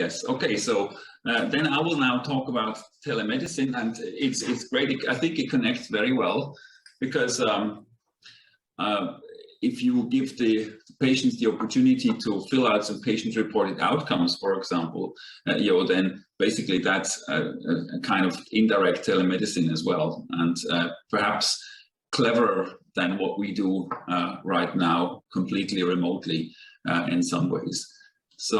Yes. Okay. So then I will now talk about telemedicine, and it's great. I think it connects very well because if you give the patients the opportunity to fill out some patient-reported outcomes, for example, then basically that's a kind of indirect telemedicine as well, and perhaps cleverer than what we do right now, completely remotely in some ways. So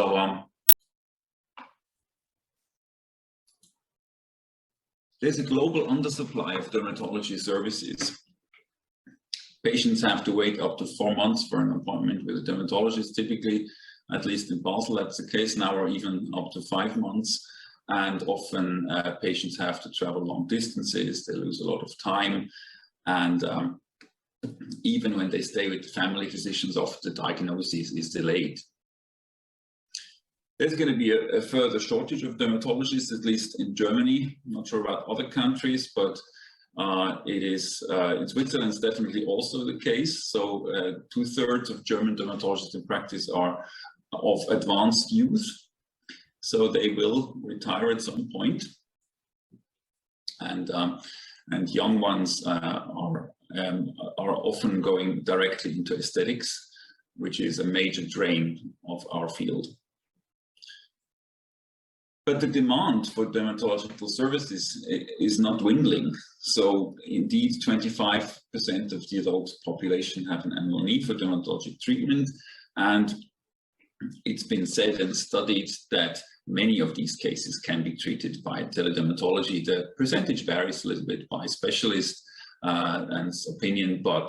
there's a global undersupply of dermatology services. Patients have to wait up to 4 months for an appointment with a dermatologist, typically, at least in Basel, that's the case now, or even up to 5 months. And often patients have to travel long distances, they lose a lot of time. And even when they stay with family physicians, often the diagnosis is delayed. There's going to be a further shortage of dermatologists, at least in Germany. I'm not sure about other countries, but it is in Switzerland, it's definitely also the case. So 2/3 of German dermatologists in practice are of advanced youth, so they will retire at some point, and young ones are often going directly into aesthetics, which is a major drain of our field. But the demand for dermatological services is not dwindling. So indeed, 25% of the adult population have an annual need for dermatologic treatment. And it's been said and studied that many of these cases can be treated by teledermatology. The percentage varies a little bit by specialist and opinion, but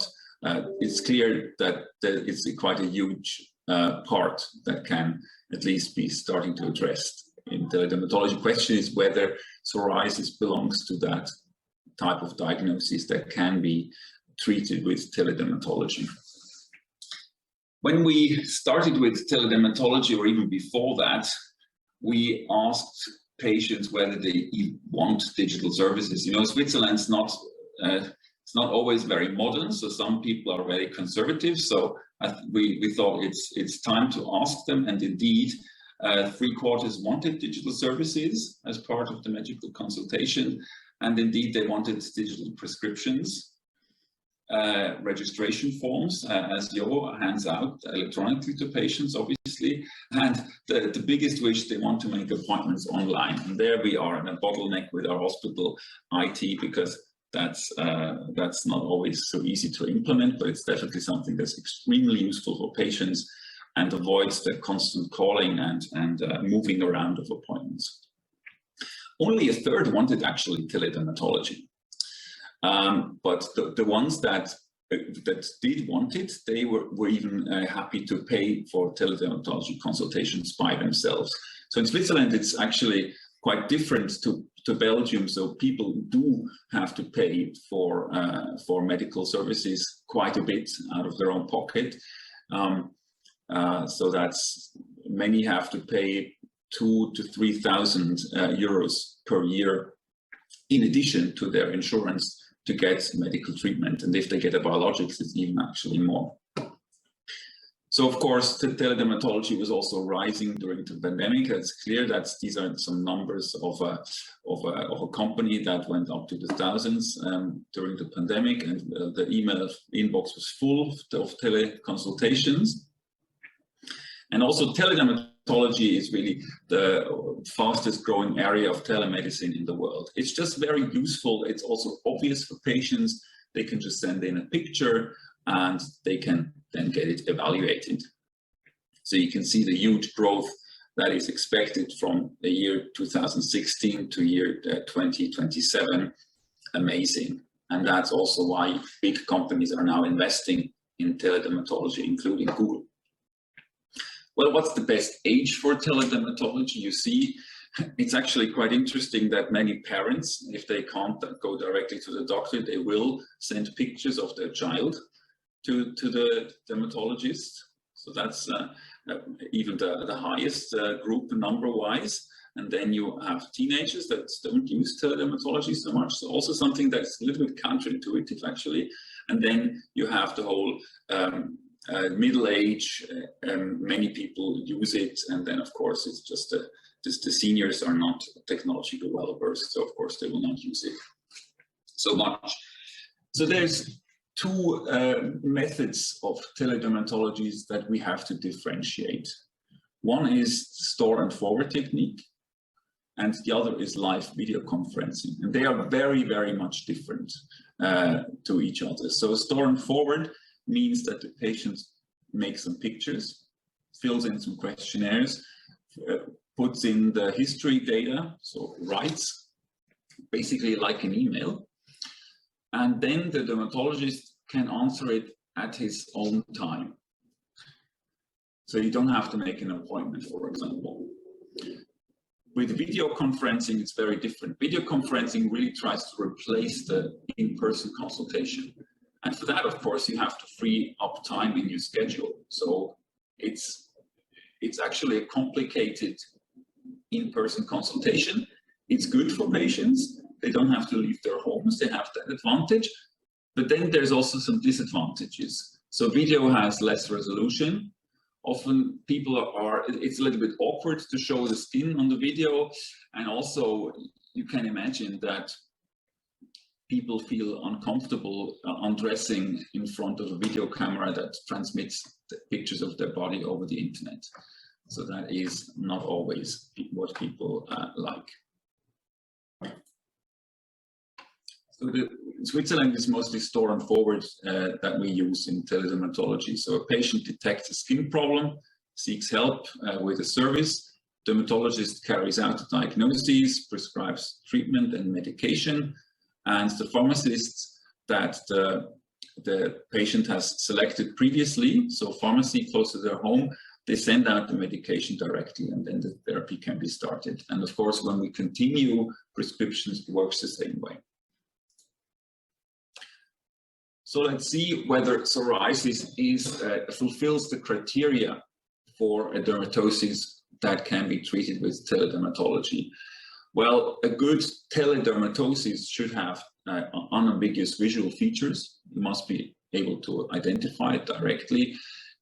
it's clear that it's quite a huge part that can at least be starting to address in teledermatology. Question is whether psoriasis belongs to that type of diagnosis that can be treated with teledermatology. When we started with teledermatology, or even before that, we asked patients whether they want digital services. You know, Switzerland's not it's not always very modern, so some people are very conservative. So we thought it's time to ask them, and indeed, 3/4 wanted digital services as part of the medical consultation, and indeed they wanted digital prescriptions, registration forms, as Jo hands out electronically to patients, obviously, and the biggest wish, they want to make appointments online. And there we are in a bottleneck with our hospital IT, because that's not always so easy to implement, but it's definitely something that's extremely useful for patients and avoids the constant calling and moving around of appointments. Only 1/3 wanted actually teledermatology, but the ones that did want it, they were even happy to pay for teledermatology consultations by themselves. So in Switzerland, it's actually quite different to Belgium. So people do have to pay for medical services quite a bit out of their own pocket. So that's, many have to pay 2,000 to 3,000 euros per year in addition to their insurance to get medical treatment. And if they get a biologics, it's even actually more. So of course, the teledermatology was also rising during the pandemic. It's clear that these are some numbers of a company that went up to the thousands during the pandemic, and the email inbox was full of teleconsultations. And also teledermatology is really the fastest growing area of telemedicine in the world. It's just very useful. It's also obvious for patients. They can just send in a picture and they can then get it evaluated. So you can see the huge growth that is expected from the year 2016 to year 2027. Amazing. And that's also why big companies are now investing in teledermatology, including Google. Well, what's the best age for teledermatology? You see, it's actually quite interesting that many parents, if they can't go directly to the doctor, they will send pictures of their child to the dermatologist. So that's even the highest group number-wise. And then you have teenagers that don't use teledermatology so much. So also something that's a little bit counterintuitive, actually. And then you have the whole middle age, many people use it. And then, of course, it's just the seniors are not technology developers, so of course they will not use it so much. So there's two methods of teledermatology that we have to differentiate. One is store and forward technique, and the other is live video conferencing. And they are very, very much different to each other. So store and forward means that the patient makes some pictures, fills in some questionnaires, puts in the history data, so writes, basically like an email. And then the dermatologist can answer it at his own time. So you don't have to make an appointment, for example. With video conferencing, it's very different. Video conferencing really tries to replace the in-person consultation. And for that, of course, you have to free up time in your schedule. So it's actually a complicated in-person consultation. It's good for patients. They don't have to leave their homes. They have that advantage. But then there's also some disadvantages. So video has less resolution. Often people it's a little bit awkward to show the skin on the video. And also you can imagine that people feel uncomfortable undressing in front of a video camera that transmits the pictures of their body over the internet. So that is not always what people like. So Switzerland is mostly store and forward that we use in teledermatology. So a patient detects a skin problem, seeks help with a service. Dermatologist carries out the diagnosis, prescribes treatment and medication, and the pharmacists that the patient has selected previously, so pharmacy close to their home, they send out the medication directly, and then the therapy can be started. And of course, when we continue, prescriptions works the same way. So let's see whether psoriasis fulfills the criteria for a dermatosis that can be treated with teledermatology. Well, a good teledermatosis should have unambiguous visual features. You must be able to identify it directly.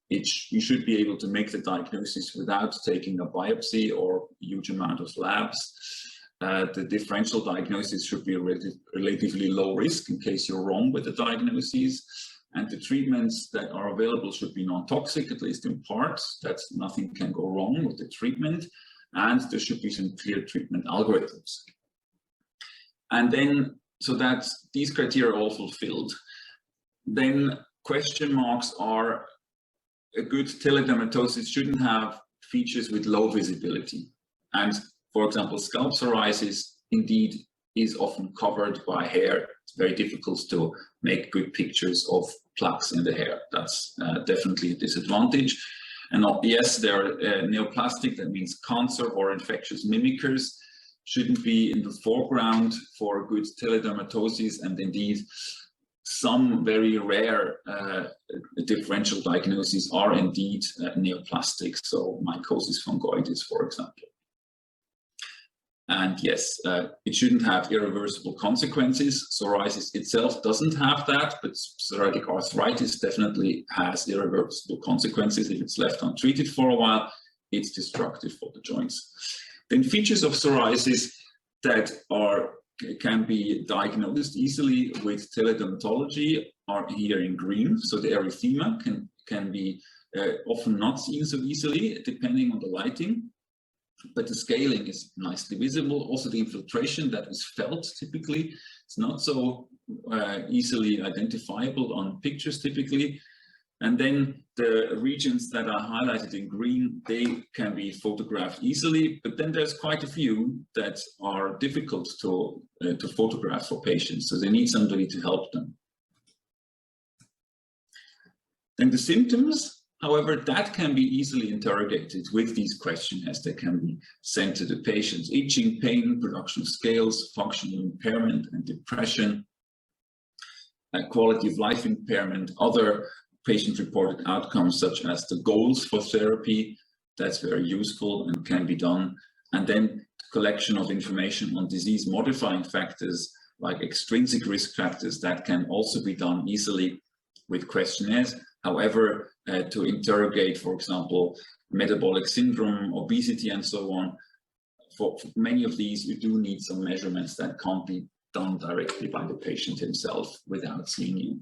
You should be able to make the diagnosis without taking a biopsy or a huge amount of labs. The differential diagnosis should be relatively low risk in case you're wrong with the diagnosis. And the treatments that are available should be non-toxic, at least in part, that nothing can go wrong with the treatment. And there should be some clear treatment algorithms. And then, so that these criteria are all fulfilled, then question marks are: a good teledermatosis shouldn't have features with low visibility. And for example, scalp psoriasis indeed is often covered by hair. It's very difficult to make good pictures of plaques in the hair. That's definitely a disadvantage. And yes, there are neoplastic, that means cancer or infectious mimickers, shouldn't be in the foreground for good teledermatosis, and indeed some very rare differential diagnoses are indeed neoplastic, so mycosis fungoides, for example. And yes, it shouldn't have irreversible consequences. Psoriasis itself doesn't have that, but psoriatic arthritis definitely has irreversible consequences. If it's left untreated for a while, it's destructive for the joints. Then features of psoriasis that can be diagnosed easily with teledermatology are here in green. So the erythema can be often not seen so easily, depending on the lighting. But the scaling is nicely visible. Also the infiltration that is felt typically, it's not so easily identifiable on pictures typically. And then the regions that are highlighted in green, they can be photographed easily, but then there's quite a few that are difficult to photograph for patients. So they need somebody to help them. Then the symptoms, however, that can be easily interrogated with these questionnaires that can be sent to the patients: itching, pain, production of scales, functional impairment and depression, quality of life impairment, other patient-reported outcomes such as the goals for therapy. That's very useful and can be done. And then collection of information on disease-modifying factors like extrinsic risk factors, that can also be done easily with questionnaires. However, to interrogate, for example, metabolic syndrome, obesity, and so on, for many of these, you do need some measurements that can't be done directly by the patient himself without seeing you.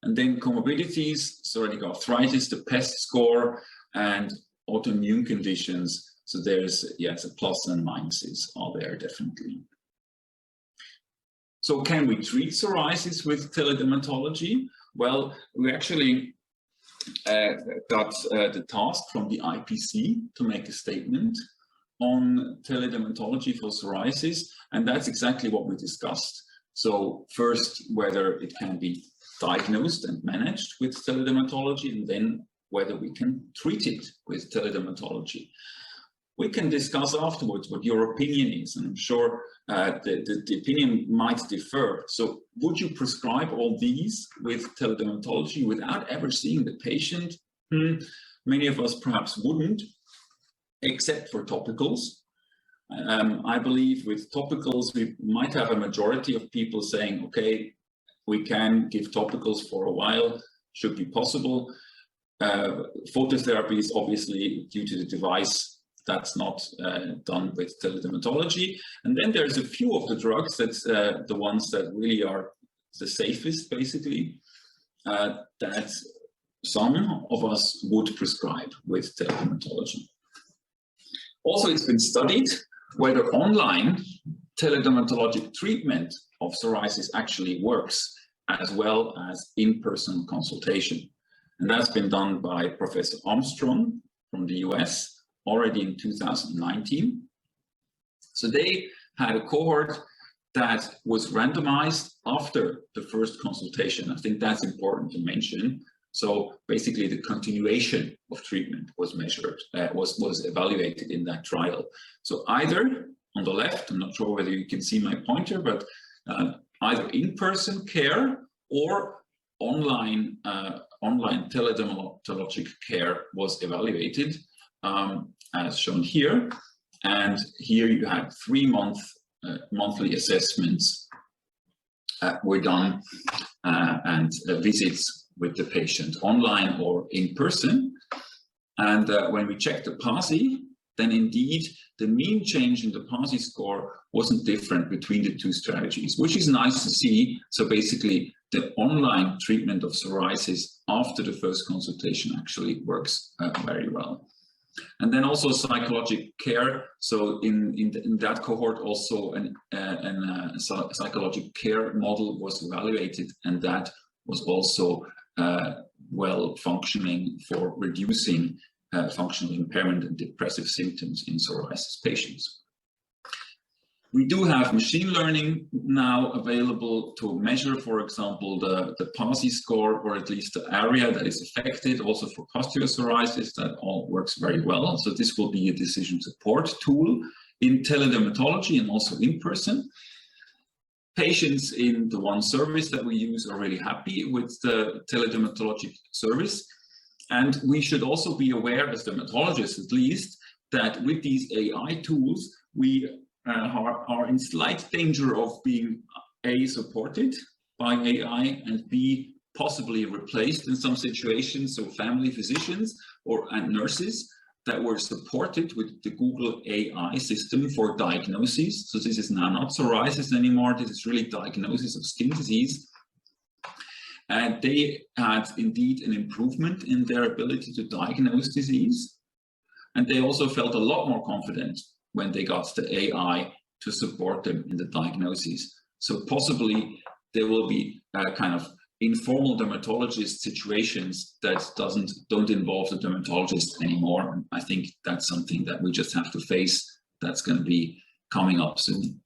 And then comorbidities, psoriatic arthritis, the PEST score, and autoimmune conditions. So there's, yes, a plus and minuses are there definitely. So can we treat psoriasis with teledermatology? Well, we actually got the task from the IPC to make a statement on teledermatology for psoriasis, and that's exactly what we discussed. So first, whether it can be diagnosed and managed with teledermatology, and then whether we can treat it with teledermatology. We can discuss afterwards what your opinion is, and I'm sure the opinion might differ. So would you prescribe all these with teledermatology without ever seeing the patient? Many of us perhaps wouldn't, except for topicals. I believe with topicals, we might have a majority of people saying, okay, we can give topicals for a while, should be possible. Phototherapy is obviously, due to the device, that's not done with teledermatology. And then there's a few of the drugs that's the ones that really are the safest, basically, that some of us would prescribe with teledermatology. Also, it's been studied whether online teledermatologic treatment of psoriasis actually works, as well as in-person consultation. And that's been done by Professor Armstrong from the US already in 2019. So they had a cohort that was randomized after the first consultation. I think that's important to mention. So basically the continuation of treatment was measured, was evaluated in that trial. So either on the left, I'm not sure whether you can see my pointer, but either in-person care or online teledermatologic care was evaluated, as shown here. And here you had 3 monthly assessments were done and visits with the patient online or in person. And when we checked the PASI, then indeed the mean change in the PASI score wasn't different between the two strategies, which is nice to see. So basically the online treatment of psoriasis after the first consultation actually works very well. And then also psychological care. So in that cohort also a psychological care model was evaluated, and that was also well functioning for reducing functional impairment and depressive symptoms in psoriasis patients. We do have machine learning now available to measure, for example, the PASI score, or at least the area that is affected, also for pustular psoriasis. That all works very well. So this will be a decision support tool in teledermatology and also in person. Patients in the one service that we use are really happy with the teledermatologic service. And we should also be aware, as dermatologists at least, that with these AI tools, we are in slight danger of being A, supported by AI, and B, possibly replaced in some situations. So family physicians and nurses that were supported with the Google AI system for diagnosis. So this is now not psoriasis anymore, this is really diagnosis of skin disease. And they had indeed an improvement in their ability to diagnose disease. And they also felt a lot more confident when they got the AI to support them in the diagnosis. So possibly there will be kind of informal dermatologist situations that don't involve the dermatologist anymore. And I think that's something that we just have to face. That's going to be coming up soon.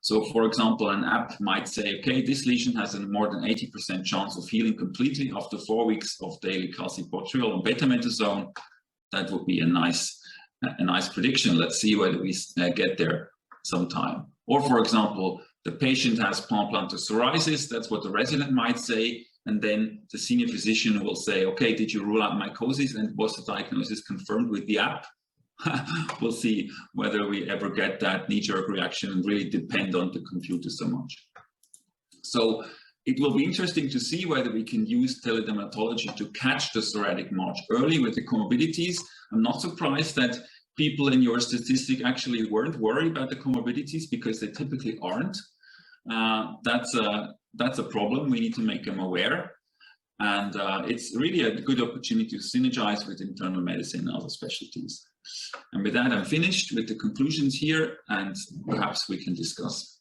So for example, an app might say, okay, this lesion has a more than 80% chance of healing completely after 4 weeks of daily calcipotriol and betamethasone. That would be a nice prediction. Let's see whether we get there sometime. Or for example, the patient has palm-plantar psoriasis. That's what the resident might say. And then the senior physician will say, okay, did you rule out mycosis? And was the diagnosis confirmed with the app? We'll see whether we ever get that knee-jerk reaction and really depend on the computer so much. So It will be interesting to see whether we can use teledermatology to catch the psoriatic march early with the comorbidities. I'm not surprised that people in your statistic actually weren't worried about the comorbidities, because they typically aren't. That's a problem. We need to make them aware. And it's really a good opportunity to synergize with internal medicine and other specialties. And with that, I'm finished with the conclusions here, and perhaps we can discuss.